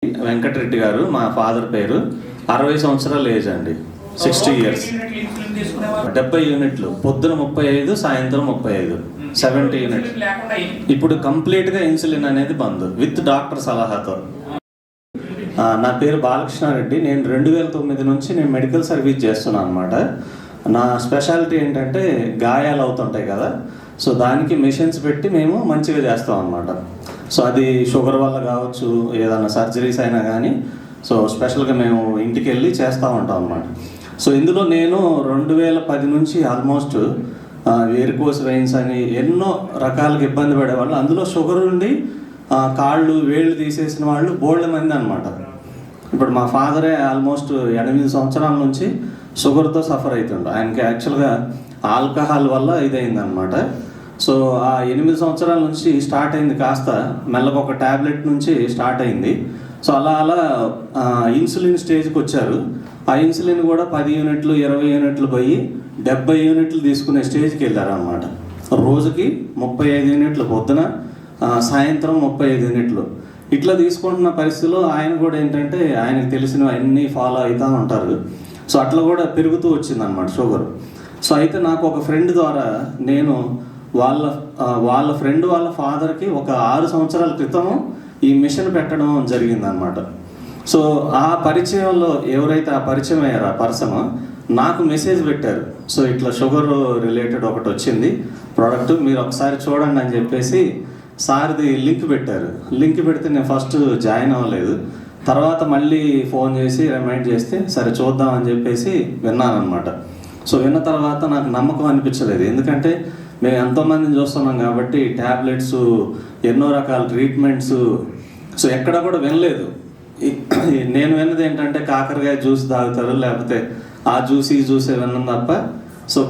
వెంకటరెడ్డి గారు మా ఫాదర్ పేరు. 60 సంవత్సరాల ఏజ్ అండి, 60 years. 70 యూనిట్లు, పొద్దున 35, సాయంత్రం 35, 70 యూనిట్లు. ఇప్పుడు కంప్లీట్గా ఇన్సులిన్ అనేది బంద్ విత్ డాక్టర్ సలహాతో. నా పేరు బాలకృష్ణారెడ్డి. నేను 2009 నుంచి నేను మెడికల్ సర్వీస్ చేస్తున్నాను అనమాట. నా స్పెషాలిటీ ఏంటంటే గాయాలు అవుతుంటాయి కదా, సో దానికి మెషిన్స్ పెట్టి మేము మంచిగా చేస్తాం అనమాట. సో అది షుగర్ వల్ల కావచ్చు, ఏదైనా సర్జరీస్ అయినా కానీ సో స్పెషల్గా మేము ఇంటికి వెళ్ళి చేస్తూ ఉంటాం అనమాట. సో ఇందులో నేను 2010 నుంచి ఆల్మోస్ట్ వేరికోస్ వెయిన్స్ అని ఎన్నో రకాలుగా ఇబ్బంది పడేవాళ్ళు. అందులో షుగర్ ఉండి కాళ్ళు వేళ్ళు తీసేసిన వాళ్ళు బోల్డ్ మంది అనమాట. ఇప్పుడు మా ఫాదరే ఆల్మోస్ట్ 8 సంవత్సరాల నుంచి షుగర్తో సఫర్ అవుతుండు. ఆయనకి యాక్చువల్గా ఆల్కహాల్ వల్ల ఇదైందనమాట. సో ఆ 8 సంవత్సరాల నుంచి స్టార్ట్ అయింది, కాస్త మెల్లగా ఒక ట్యాబ్లెట్ నుంచి స్టార్ట్ అయింది. సో అలా ఇన్సులిన్ స్టేజ్కి వచ్చారు. ఆ ఇన్సులిన్ కూడా 10 యూనిట్లు 20 యూనిట్లు పోయి 70 యూనిట్లు తీసుకునే స్టేజ్కి వెళ్ళారు అనమాట. రోజుకి 35 యూనిట్లు పొద్దున, సాయంత్రం 35 యూనిట్లు ఇట్లా తీసుకుంటున్న పరిస్థితిలో ఆయన కూడా ఏంటంటే ఆయనకు తెలిసినవి అన్నీ ఫాలో అవుతూ ఉంటారు. సో అట్లా కూడా పెరుగుతూ వచ్చిందనమాట షుగర్. సో అయితే నాకు ఒక ఫ్రెండ్ ద్వారా నేను వాళ్ళ ఫ్రెండ్ వాళ్ళ ఫాదర్కి ఒక 6 సంవత్సరాల క్రితము ఈ మిషన్ పెట్టడం జరిగిందనమాట. సో ఆ పరిచయంలో ఎవరైతే ఆ పరిచయం అయ్యారో ఆ పర్సన్ నాకు మెసేజ్ పెట్టారు. సో ఇట్లా షుగర్ రిలేటెడ్ ఒకటి వచ్చింది ప్రోడక్ట్, మీరు ఒకసారి చూడండి అని చెప్పేసి సార్ది లింక్ పెట్టారు. లింక్ పెడితే నేను ఫస్ట్ జాయిన్ అవ్వలేదు. తర్వాత మళ్ళీ ఫోన్ చేసి రిమైండ్ చేస్తే సరే చూద్దాం అని చెప్పేసి విన్నానమాట. సో విన్న తర్వాత నాకు నమ్మకం అనిపించలేదు, ఎందుకంటే మేము ఎంతోమందిని చూస్తున్నాం కాబట్టి ట్యాబ్లెట్స్, ఎన్నో రకాల ట్రీట్మెంట్స్, సో ఎక్కడ కూడా వినలేదు. నేను విన్నది ఏంటంటే కాకరకాయ జ్యూస్ తాగుతారు, లేకపోతే ఆ జ్యూస్ ఈ జ్యూసే విన్నాం తప్ప సో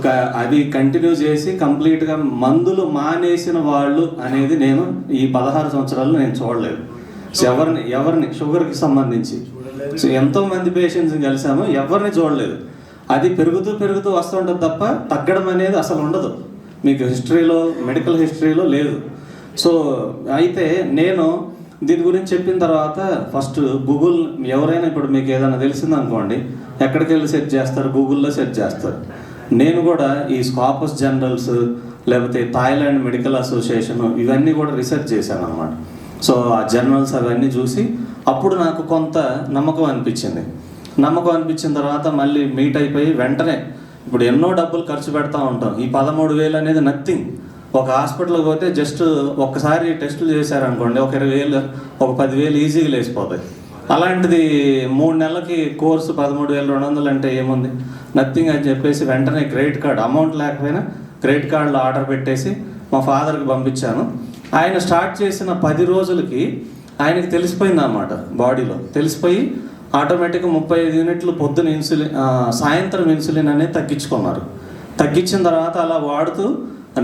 అది కంటిన్యూ చేసి కంప్లీట్గా మందులు మానేసిన వాళ్ళు అనేది నేను ఈ 16 సంవత్సరాలు నేను చూడలేదు. సో ఎవరిని షుగర్కి సంబంధించి సో ఎంతోమంది పేషెంట్స్ని కలిసాము, ఎవరిని చూడలేదు. అది పెరుగుతూ వస్తుంటుంది తప్ప తగ్గడం అనేది అసలు ఉండదు, మీకు హిస్టరీలో, మెడికల్ హిస్టరీలో లేదు. సో అయితే నేను దీని గురించి చెప్పిన తర్వాత ఫస్ట్ గూగుల్, ఎవరైనా ఇప్పుడు మీకు ఏదైనా తెలిసిందనుకోండి ఎక్కడికి వెళ్ళి సెర్చ్ చేస్తారు, గూగుల్లో సెర్చ్ చేస్తారు. నేను కూడా ఈ స్కాపస్ జనరల్స్, లేకపోతే థాయిలాండ్ మెడికల్ అసోసియేషన్, ఇవన్నీ కూడా రీసెర్చ్ చేశాను అనమాట. సో ఆ జర్నల్స్ అవన్నీ చూసి అప్పుడు నాకు కొంత నమ్మకం అనిపించింది. నమ్మకం అనిపించిన తర్వాత మళ్ళీ మీట్ అయిపోయి వెంటనే ఇప్పుడు ఎన్నో డబ్బులు ఖర్చు పెడతా ఉంటాం. ఈ 13,000 అనేది నథింగ్. ఒక హాస్పిటల్కి పోతే జస్ట్ ఒక్కసారి టెస్టులు చేశారనుకోండి ఒక 20,000, ఒక 10,000 ఈజీగా లేసిపోతాయి. అలాంటిది 3 నెలలకి కోర్సు 13,200 అంటే ఏముంది, నథింగ్ అని చెప్పేసి వెంటనే క్రెడిట్ కార్డ్, అమౌంట్ లేకపోయినా క్రెడిట్ కార్డులో ఆర్డర్ పెట్టేసి మా ఫాదర్కి పంపించాను. ఆయన స్టార్ట్ చేసిన 10 రోజులకి ఆయనకి తెలిసిపోయింది అన్నమాట, బాడీలో తెలిసిపోయి ఆటోమేటిక్గా 35 యూనిట్లు పొద్దున ఇన్సులిన్, సాయంత్రం ఇన్సులిన్ అనేది తగ్గించుకున్నారు. తగ్గించిన తర్వాత అలా వాడుతూ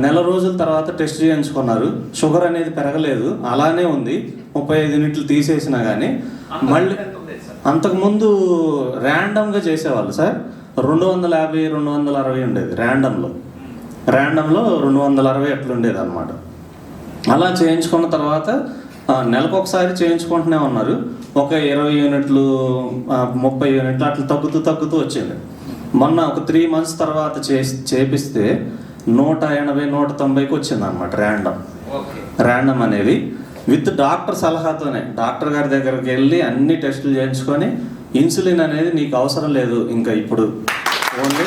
నెల రోజుల తర్వాత టెస్ట్ చేయించుకున్నారు. షుగర్ అనేది పెరగలేదు, అలానే ఉంది. 35 యూనిట్లు తీసేసినా కానీ మళ్ళీ అంతకుముందు ర్యాండమ్గా చేసేవాళ్ళు సార్. 250, 260 ఉండేది ర్యాండంలో 260 అట్లా ఉండేది అనమాట. అలా చేయించుకున్న తర్వాత నెలకు ఒకసారి చేయించుకుంటూనే ఉన్నారు. ఒక 20 యూనిట్లు, 30 యూనిట్లు అట్లా తగ్గుతూ వచ్చింది. మొన్న ఒక 3 months తర్వాత చేపిస్తే 180, 190కి వచ్చింది అనమాట ర్యాండమ్ అనేది. విత్ డాక్టర్ సలహాతోనే, డాక్టర్ గారి దగ్గరికి వెళ్ళి అన్ని టెస్టులు చేయించుకొని ఇన్సులిన్ అనేది నీకు అవసరం లేదు, ఇంకా ఇప్పుడు ఓన్లీ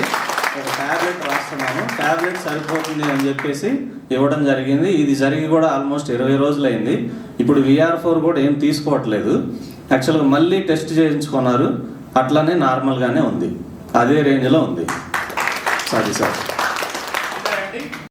ఒక ట్యాబ్లెట్ రాస్తున్నాను, ట్యాబ్లెట్ సరిపోతుంది అని చెప్పేసి ఇవ్వడం జరిగింది. ఇది జరిగి కూడా ఆల్మోస్ట్ 20 రోజులు అయింది. ఇప్పుడు VR4 కూడా ఏం తీసుకోవట్లేదు. యాక్చువల్గా మళ్ళీ టెస్ట్ చేయించుకున్నారు, అట్లానే నార్మల్గానే ఉంది, అదే రేంజ్లో ఉంది. Sorry sir.